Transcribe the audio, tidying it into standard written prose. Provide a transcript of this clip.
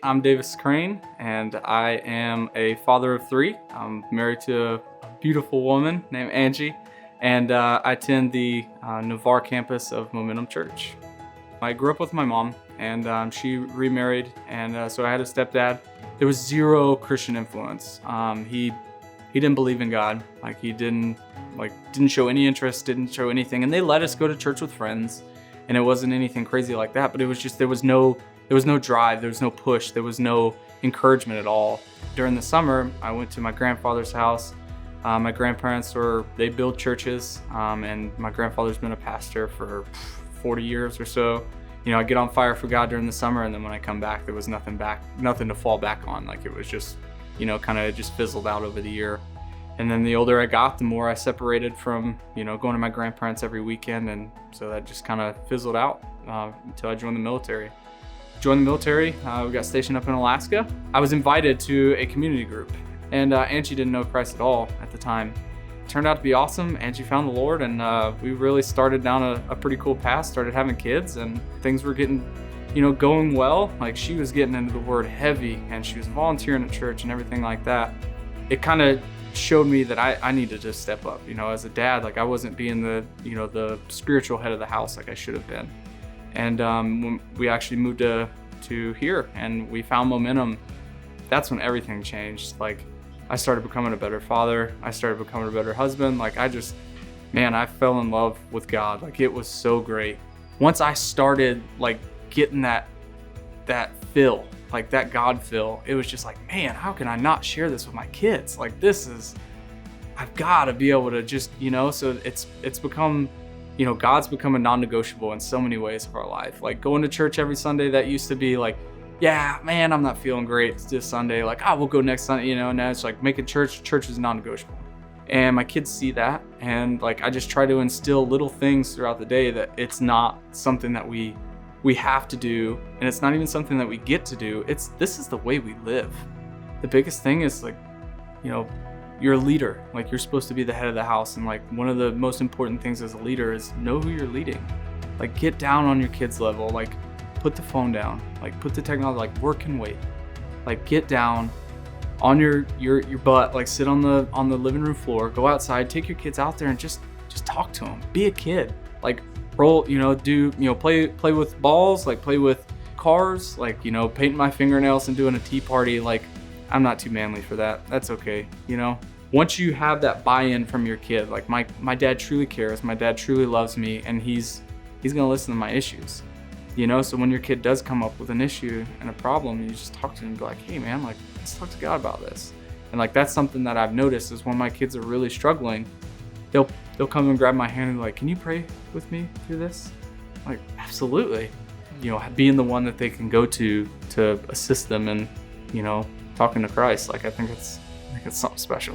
I'm Davis Crane, and I am a father of three. I'm married to a beautiful woman named Angie, and I attend the Navarre campus of Momentum Church. I grew up with my mom, and she remarried, and so I had a stepdad. There was zero Christian influence. He didn't believe in God. He didn't show any interest, didn't show anything, and they let us go to church with friends, and it wasn't anything crazy like that. But it was just there was no drive, there was no push, there was no encouragement at all. During the summer, I went to my grandfather's house. My grandparents they build churches, and my grandfather's been a pastor for 40 years or so. I get on fire for God during the summer, and then when I come back, there was nothing to fall back on. It was just, kind of just fizzled out over the year. And then the older I got, the more I separated from, going to my grandparents every weekend, and so that just kind of fizzled out until I joined the military. We got stationed up in Alaska. I was invited to a community group, and Angie didn't know Christ at all at the time. It turned out to be awesome. Angie found the Lord, and we really started down a pretty cool path, started having kids, and things were getting, going well. She was getting into the Word heavy, and she was volunteering at church and everything like that. It kind of showed me that I needed to step up. As a dad, I wasn't being the spiritual head of the house like I should have been. And when we actually moved to here and we found Momentum, that's when everything changed. I started becoming a better father. I started becoming a better husband. I fell in love with God. It was so great. Once I started getting that feel, that God feel, it was just man, how can I not share this with my kids? I've got to be able to just, so it's become, God's become a non-negotiable in so many ways of our life. Going to church every Sunday, that used to be yeah, man, I'm not feeling great this Sunday. We'll go next Sunday, Now it's making church is non-negotiable. And my kids see that, and I just try to instill little things throughout the day that it's not something that we have to do, and it's not even something that we get to do. This is the way we live. The biggest thing is you're a leader. You're supposed to be the head of the house, and one of the most important things as a leader is know who you're leading. Get down on your kids' level. Put the phone down. Put the technology. Work and wait. Get down on your butt. Sit on the living room floor. Go outside. Take your kids out there and just talk to them. Be a kid. Roll. Play with balls. Play with cars. Painting my fingernails and doing a tea party. I'm not too manly for that. That's okay. Once you have that buy-in from your kid, my dad truly cares. My dad truly loves me, and he's gonna listen to my issues. So when your kid does come up with an issue and a problem, you just talk to him and be hey man, let's talk to God about this. And that's something that I've noticed is when my kids are really struggling, they'll come and grab my hand and be can you pray with me through this? Absolutely. Being the one that they can go to assist them in, talking to Christ. I think it's something special.